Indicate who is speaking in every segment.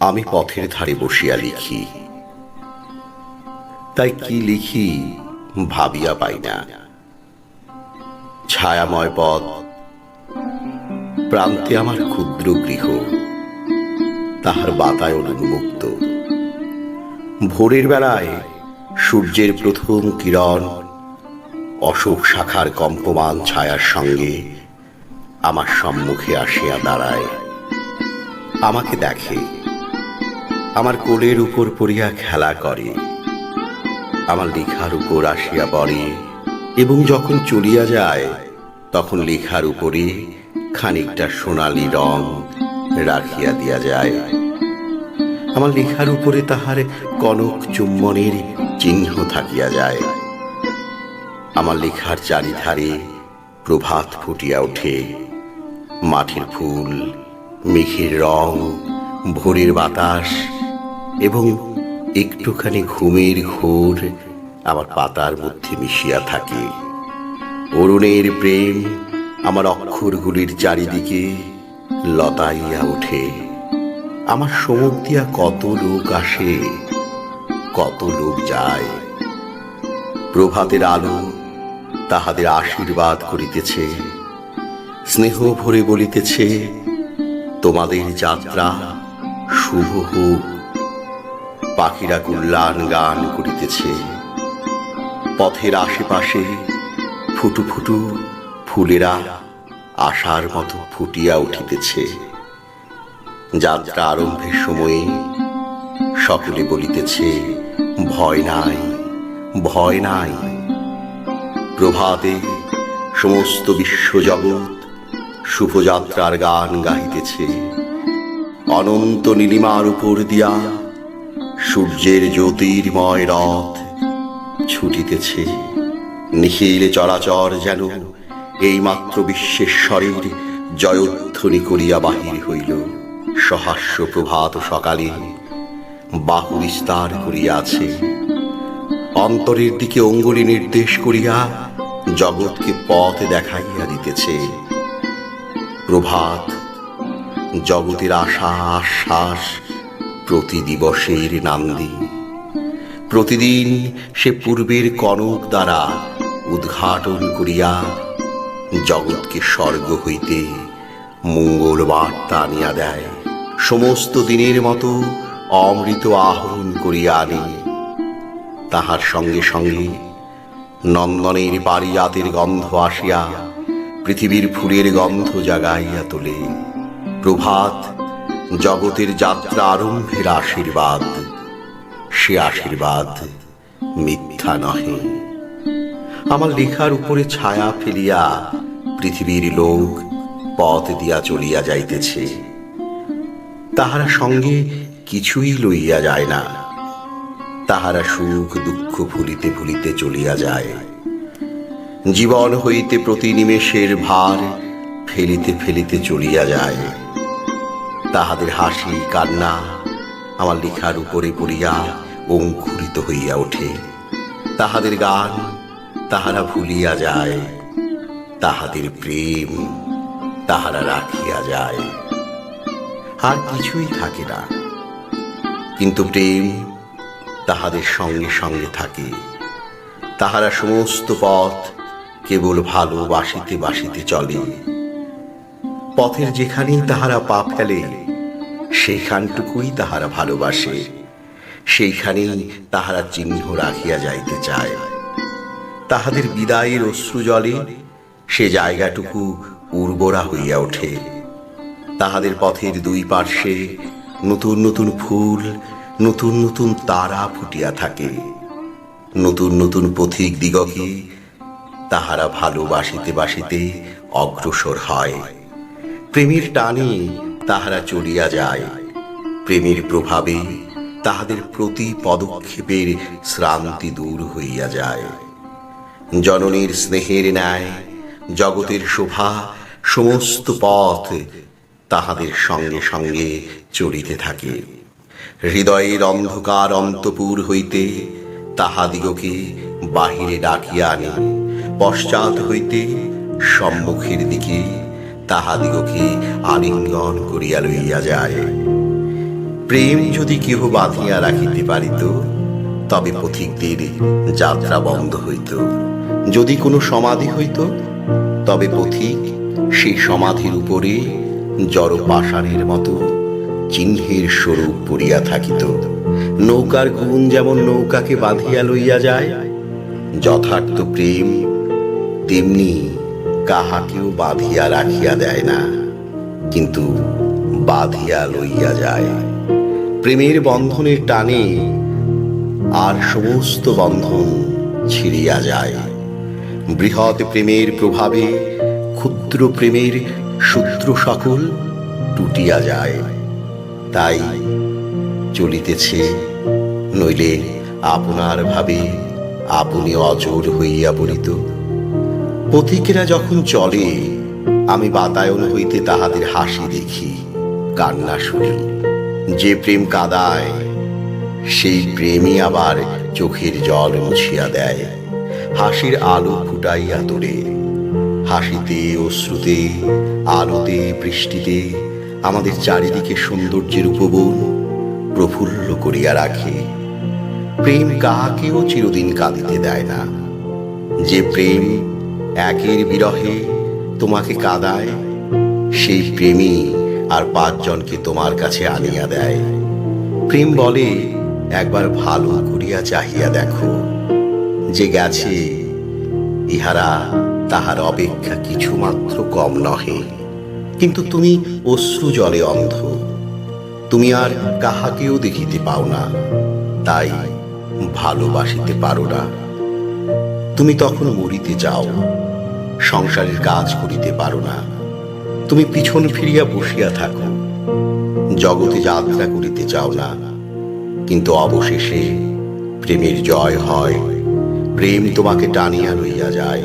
Speaker 1: আমি পথের ধারে বসিয়া লিখি, তাই কি লিখি ভাবিয়া পাই না। ছায়াময় পথ প্রান্তে আমার ক্ষুদ্র গৃহ, তাহার বাতায়ন উন্মুক্ত। ভোরের বেলায় সূর্যের প্রথম কিরণ অশোক শাখার কম্পমান ছায়ার সঙ্গে আমার সম্মুখে আসিয়া দাঁড়ায়। আমাকে দেখে, আমার কোলের উপর পড়িয়া খেলা করে, আমার লেখার উপর আসিয়া পড়ে, এবং যখন চলিয়া যায় তখন লেখার উপরে খানিকটা সোনালি রং রাখিয়া দিয়া যায়। আমার লেখার উপরে তাহার কনক চুম্বনের চিহ্ন থাকিয়া যায়। আমার লেখার চারিধারে প্রভাত ফুটিয়া ওঠে। মাঠের ফুল, মেঘের রং, ভোরের বাতাস এবং একটুখানি ঘুমের ঘোর আমার পাতার মধ্যে মিশিয়া থাকে। অরুণের প্রেম আমার অক্ষরগুলির চারিদিকে লতাইয়া ওঠে। আমার সমুখ দিয়া কত লোক আসে, কত লোক যায়। প্রভাতের আলো তাহাদের আশীর্বাদ করিতেছে, স্নেহ ভরে বলিতেছে, তোমাদের যাত্রা শুভ হোক। পাখিরা কল্যাণ গান করিতেছে। পথের আশেপাশে ফুটু ফুটু ফুলেরা আশার মতো ফুটিয়া উঠিতেছে। যাত্রা আরম্ভের সময়ে সকলে বলিতেছে, ভয় নাই, ভয় নাই। প্রভাতে সমস্ত বিশ্বজগৎ শুভযাত্রার গান গাহিতেছে। অনন্ত নীলিমার উপর দিয়া সূর্যের জ্যোতির্ময় রথ ছুটিতেছে। নিখিল চরাচর যেন এইমাত্র বিশ্বেশ্বরের জয়ধ্বনি করিয়া বাহির হইল। সহাস্য প্রভাত সকালে বাহু বিস্তার করিয়াছে। অন্তরের দিকে অঙ্গুলি নির্দেশ করিয়া জগৎকে পথ দেখাইয়া দিতেছে। প্রভাত জগতের আশা আশ্বাস প্রতি দিবসের নান্দি। প্রতিদিন সে পূর্বের কনক দ্বারা উদ্ঘাটন করিয়া জগৎকে স্বর্গ হইতে মঙ্গল বার্তা আনিয়া দেয়। সমস্ত দিনের মতো অমৃত আহরণ করিয়া আনে। তাহার সঙ্গে সঙ্গে নন্দনের পারিজাতের গন্ধ আসিয়া পৃথিবীর ফুলের গন্ধ জাগাইয়া তোলে। প্রভাত জগতের যাত্রা আরম্ভের আশীর্বাদ। সে আশীর্বাদ মিথ্যা নহে। আমার লেখার উপরে ছায়া ফেলিয়া পৃথিবীর লোক পথ দিয়া চলিয়া যাইতেছে। তাহারা সঙ্গে কিছুই লইয়া যায় না। তাহারা সুখ দুঃখ ভুলিতে ভুলিতে চলিয়া যায়। জীবন হইতে প্রতি নিমেষের ভার ফেলিতে ফেলিতে চলিয়া যায়। তাহাদের হাসি কান্না আমার লেখার উপরে পড়িয়া অঙ্কুরিত হইয়া ওঠে। তাহাদের গান তাহারা ভুলিয়া যায়। তাহাদের প্রেম তাহারা রাখিয়া যায়। আর কিছুই থাকে না, কিন্তু প্রেম তাহাদের সঙ্গে সঙ্গে থাকে। তাহারা সমস্ত পথ কেবল ভালোবাসিতে বাসিতে চলে। পথের যেখানেই তাহারা পা ফেলে সেইখানটুকুই তাহারা ভালোবাসে। সেইখানেই তাহারা চিহ্ন রাখিয়া যাইতে চায়। তাহাদের বিদায়ের অশ্রু জলে সে জায়গাটুকু উর্বরা হইয়া ওঠে। তাহাদের পথের দুই পার্শ্বে নতুন নতুন ফুল, নতুন নতুন তারা ফুটিয়া থাকে। নতুন নতুন পথিক দিগকে তাহারা ভালোবাসিতে বাসিতে অগ্রসর হয়। প্রেমের টানে তাহারা চলিয়া যায়। প্রেমের প্রভাবে তাহাদের প্রতি পদক্ষেপের শ্রান্তি দূর হইয়া যায়। জননীর স্নেহের ন্যায় জগতের শোভা সমস্ত পথ তাহাদের সঙ্গে সঙ্গে চলিতে থাকে। হৃদয়ের অন্ধকার অন্তপুর হইতে তাহাদিগকে বাহিরে ডাকিয়া আনে। পশ্চাৎ হইতে সম্মুখের দিকে তাহাদিগকে আলিঙ্গন করিয়া লইয়া যায়। প্রেম যদি কেহ বাঁধিয়া রাখিতে পারিত, তবে পথিকদের যাত্রা বন্ধ হইত। যদি কোনো সমাধি হইত, তবে পথিক সেই সমাধির উপরে জড় পাষাণের মতো চিহ্নের স্বরূপ পড়িয়া থাকিত। নৌকার গুণ যেমন নৌকাকে বাঁধিয়া লইয়া যায়, যথার্থ প্রেম তেমনি কাহাকেও বাঁধিয়া রাখিয়া দেয় না, কিন্তু বাঁধিয়া লইয়া যায়। প্রেমের বন্ধনের টানে আর সমস্ত বন্ধন ছিঁড়িয়া যায়। বৃহৎ প্রেমের প্রভাবে ক্ষুদ্র প্রেমের সূত্র সকল টুটিয়া যায়। তাই চলিতেছে, নইলে আপনার ভাবে আপনি অজর হইয়া পড়িত। পথিকেরা যখন চলে, আমি বাতায়ন হইতে তাহাদের হাসি দেখি, কান্না শুনি। যে প্রেম কাঁদায়, সেই প্রেমই আবার চোখের জল মুছিয়া দেয়, হাসির আলো ফুটাইয়া তোলে। হাসিতে, অশ্রুতে, আলোতে, বৃষ্টিতে আমাদের চারিদিকে সৌন্দর্যের উপবন প্রফুল্ল করিয়া রাখে। প্রেম কাহাকেও চিরদিন কাঁদিতে দেয় না। যে প্রেম একের বিরহে তোমাকে কাঁদায়, সেই প্রেমই আর পাঁচজনকে তোমার কাছে আনিয়া দেয়। প্রেম বলে, একবার ভালো করিয়া চাহিয়া দেখো, যে গেছে ইহারা তাহার অপেক্ষা কিছুমাত্র কম নহে। কিন্তু তুমি অশ্রু জলে অন্ধ, তুমি আর কাহাকেও দেখিতে পাও না, তাই ভালোবাসিতে পারো না। তুমি তখন মরিতে যাও, সংসারের কাজ করিতে পারো না। তুমি পিছন ফিরিয়া বসিয়া থাকো, জগতে যাত্রা করিতে চাও না। কিন্তু অবশেষে প্রেমের জয় হয়। প্রেম তোমাকে টানিয়া লইয়া যায়।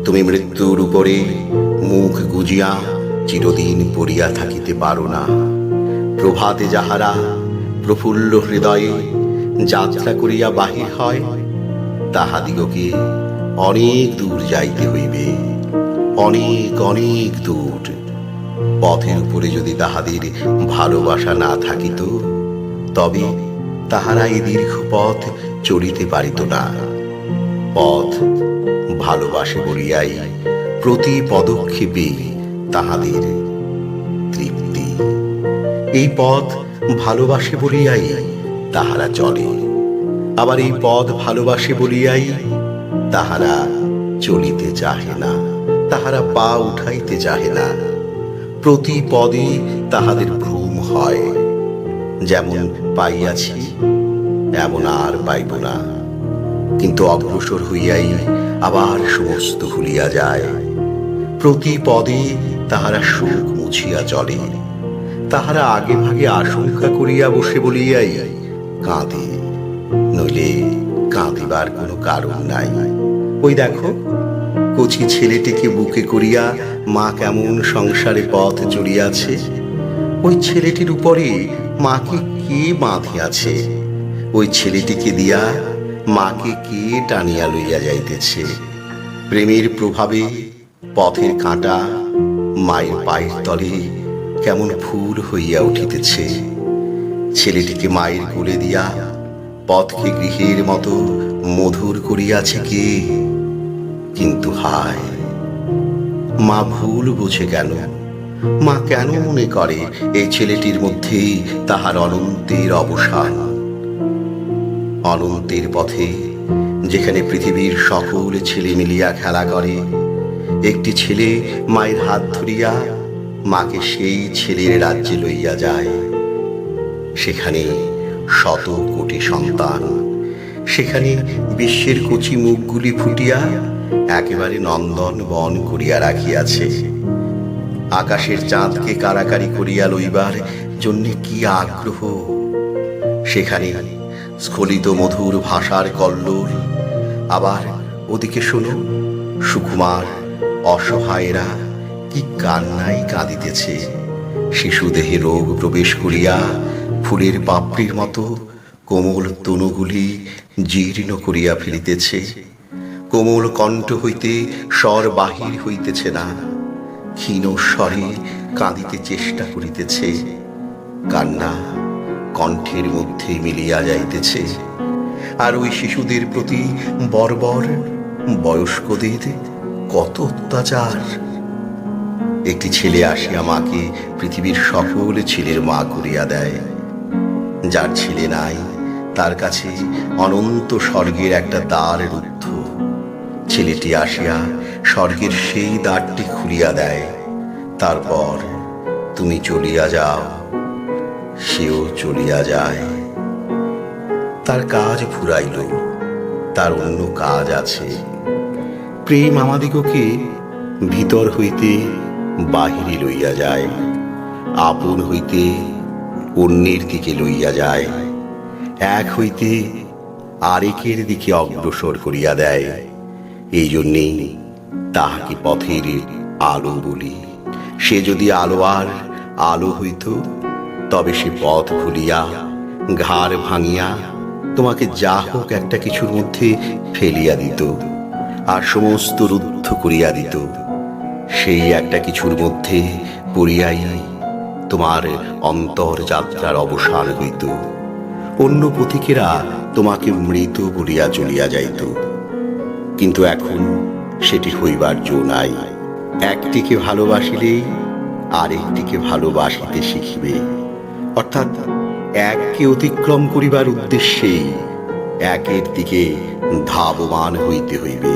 Speaker 1: তুমি মৃত্যুর উপরে মুখ গুজিয়া চিরদিন পড়িয়া থাকিতে পারো না। প্রভাতে যাহারা প্রফুল্ল হৃদয়ে যাত্রা করিয়া বাহির হয়, তাহাদিগকে অনেক দূর যাইতে হইবে, অনেক অনেক দূর। পথের উপরে যদি তাহাদের ভালোবাসা না থাকিত, তবে তাহারা এই দীর্ঘ পথ চলিতে পারিত না। পথ ভালোবাসে বলিয়াই প্রতি পদক্ষেপে তাহাদের তৃপ্তি। এই পথ ভালোবাসে বলিয়াই তাহারা চলে, আবার এই পথ ভালোবাসে বলিয়াই তাহারা চলিতে চাহে না, তাহারা পা উঠাইতে চাহে না। প্রতি পদে তাহাদের ভ্রম হয়, যেমন পাইয়াছি এমন আর পাইব না। কিন্তু অগ্রসর হইয়াই আবার সমস্ত ভুলিয়া যায়। প্রতি পদে তাহারা সুখ মুছিয়া চলে। তাহারা আগে ভাগে আশঙ্কা করিয়া বসে বলিয়াই কাঁদে, নইলে কাঁদিবার কোনো কারণ নাই। ওই দেখো, কচি ছেলেটিকে বুকে করিয়া মা কেমন সংসারে পথ চলিয়াছে। ওই ছেলেটির উপরে মাকে কে বাঁধিয়াছে? ওই ছেলেটিকে দিয়া মাকে কে টানিয়া লইয়া যাইতেছে? প্রেমের প্রভাবে পথের কাঁটা মায়ের পায়ের তলে কেমন ফুল হইয়া উঠিতেছে। ছেলেটিকে মায়ের কোলে দিয়া পথকে গৃহের মতো মধুর করিয়াছে কে? কিন্তু হায়, মা ভুল বুঝে কেন? মা কেন মনে করে এই ছেলেটির মধ্যেই তাহার অনন্তের অবসান? অনন্তের পথে, যেখানে পৃথিবীর সকল ছেলে মিলিয়া খেলা করে, একটি ছেলে মায়ের হাত ধরিয়া মাকে সেই ছেলের রাজ্যে লইয়া যায়। সেখানে শত কোটি সন্তান, সেখানে বিশ্বের কচি মুখগুলি ফুটিয়া একেবারে নন্দন বন করিয়া রাখিয়াছে। আকাশের চাঁদকে কারাকারি করিয়া লইবার জন্যে কি আগ্রহ! সেখানে স্খলিত মধুর ভাষার কল্লোল। আবার ওদিকে শোনো, সুকুমার অসহায়েরা কি কান্নাই কাঁদিতেছে। শিশুদেহে রোগ প্রবেশ করিয়া ফুলের পাপড়ির মতো কোমল তনুগুলি জীর্ণ করিয়া ফেলিতেছে। কোমল কণ্ঠ হইতে স্বর বাহির হইতেছে না, ক্ষীণ স্বরে কাঁদিতে চেষ্টা করিতেছে। কান্না কণ্ঠের মধ্যে মিলিয়া যাইতেছে। আর ওই শিশুদের প্রতি বর্বর বয়স্কদের কত অত্যাচার। একটি ছেলে আসিয়া মাকে পৃথিবীর সকল ছেলের মা করিয়া দেয়। যার ছেলে নাই তার কাছে অনন্ত স্বর্গের একটা দ্বার রুদ্ধ। ছেলেটি আসিয়া স্বর্গের সেই দ্বারটি খুলিয়া দেয়। তারপর তুমি চলিয়া যাও, সেও চলিয়া যায়। তার কাজ ফুরাইল, তার অন্য কাজ আছে। প্রেম আমাদিগকে ভিতর হইতে বাহিরে লইয়া যায়, আপন হইতে অন্যের দিকে লইয়া যায়, এক হইতে আরেকের দিকে অগ্রসর করিয়া দেয়। এই জন্যেই তাহাকে পথের আলো বলি। সে যদি আলো আর আলো হইত, তবে সে পথ ভুলিয়া ঘাড় ভাঙিয়া তোমাকে যা হোক একটা কিছুর মধ্যে ফেলিয়া দিত, আর সমস্ত রুদ্ধ করিয়া দিত। সেই একটা কিছুর মধ্যে পড়িয়াই তোমার অন্তর্যাত্রার অবসান হইত। অন্য পথিকেরা তোমাকে মৃত বলিয়া চলিয়া যাইত, কিন্তু এখন সেটি হইবার জো নাই। একটিকে ভালোবাসিলেই আরেকটিকে ভালোবাসিতে শিখিবে, অর্থাৎ এককে অতিক্রম করিবার উদ্দেশ্যেই একের দিকে ধাবমান হইতে হইবে।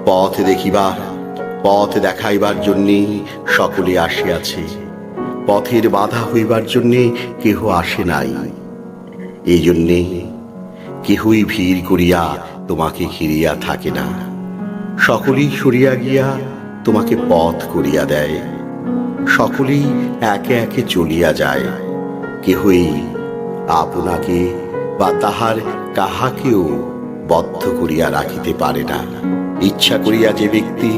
Speaker 1: পথ দেখিবার, পথ দেখাইবার জন্যে সকলে আসিয়াছে, পথের বাধা হইবার জন্যে কেহ আসে নাই। এই জন্যে কেহই ভিড় করিয়া তোমাকে ঘিরিয়া থাকে না। সকলেই সরিয়া গিয়া তোমাকে পথ করিয়া দেয়। সকলেই একে একে চলিয়া যায়। কেহই আপনাকে বা তাহার কাহাকেও বদ্ধ করিয়া রাখিতে পারে না। ইচ্ছা করিয়া যে ব্যক্তি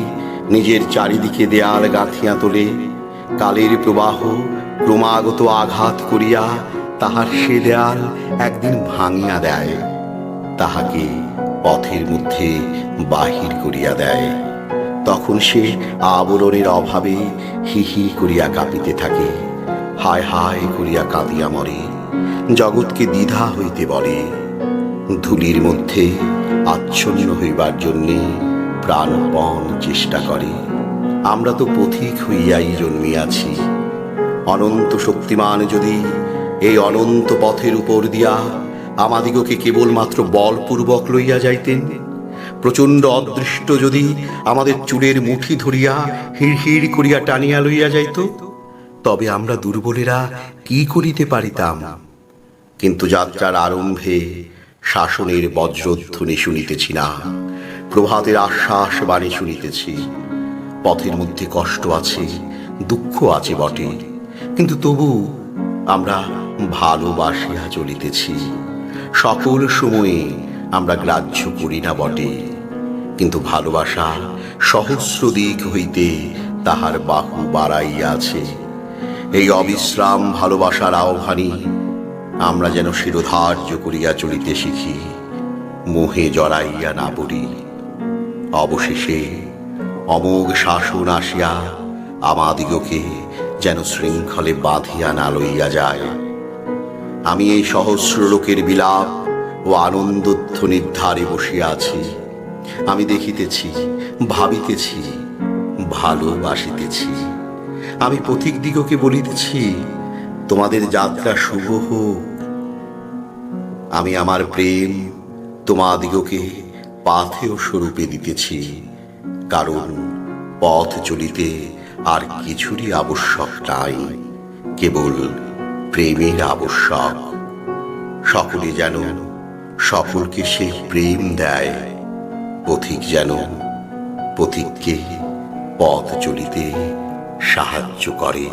Speaker 1: নিজের চারিদিকে দেয়াল গাঁথিয়া তোলে, কালের প্রবাহ ক্রমাগত আঘাত করিয়া তাহার সে দেয়াল একদিন ভাঙিয়া দেয়, তাহাকে পথের মধ্যে বাহির করিয়া দেয়। তখন সে আবরণের অভাবে হি হি করিয়া কাঁপিতে থাকে, হায় হায় করিয়া কাঁদিয়া মরে, জগৎকে দ্বিধা হইতে বলে। ধূলির মধ্যে আচ্ছন্ন হইবার জন্যে প্রাণপণ চেষ্টা করে। আমরা তো পথিক হইয়াই জন্মিয়াছি। অনন্ত শক্তিমান যদি এই অনন্ত পথের উপর দিয়া আমাদিগকে কেবলমাত্র বলপূর্বক লইয়া যাইতেন, প্রচণ্ড অদৃষ্ট যদি আমাদের চুলের মুঠি ধরিয়া হিড় হিড় করিয়া টানিয়া লইয়া যাইত, তবে আমরা দুর্বলেরা কি করিতে পারিতাম। কিন্তু যাত্রার আরম্ভে শাসনের বজ্রধ্বনি শুনিতেছি না, প্রভাতের আশ্বাস বাণী শুনিতেছি। পথের মধ্যে কষ্ট আছে, দুঃখ আছে বটে, কিন্তু তবু আমরা ভালোবাসিয়া চলিতেছি। সকল সময়ে আমরা গ্রাহ্য করি না বটে, কিন্তু ভালোবাসা সহস্র দিক হইতে তাহার বাহু বাড়াইয়াছে। এই অবিশ্রাম ভালোবাসার আহ্বানী আমরা যেন শিরোধার্য করিয়া চলিতে শিখি, মোহে জড়াইয়া না পড়ি। অবশেষে অমোঘ শাসন আসিয়া আমাদিগকে যেন শৃঙ্খলে বাঁধিয়া না লইয়া যায়। আমি এই সহস্র লোকের বিলাপ ও আনন্দধ্বনির ধারে বসিয়া আছি। আমি দেখিতেছি, ভাবিতেছি, ভালোবাসিতেছি। আমি পথিক দিগকে বলিতেছি, তোমাদের যাত্রা শুভ হোক। আমি আমার প্রেম তোমাদিগকে পাথেয় স্বরূপে দিতেছি, কারণ পথ চলিতে আর কিছুরই আবশ্যক নাই, কেবল প্রেমের আবশ্যক। সকলে যেন সকলকে সে প্রেম দেয়, পথিক যেন পথিককে পথ চলিতে সাহায্য করে।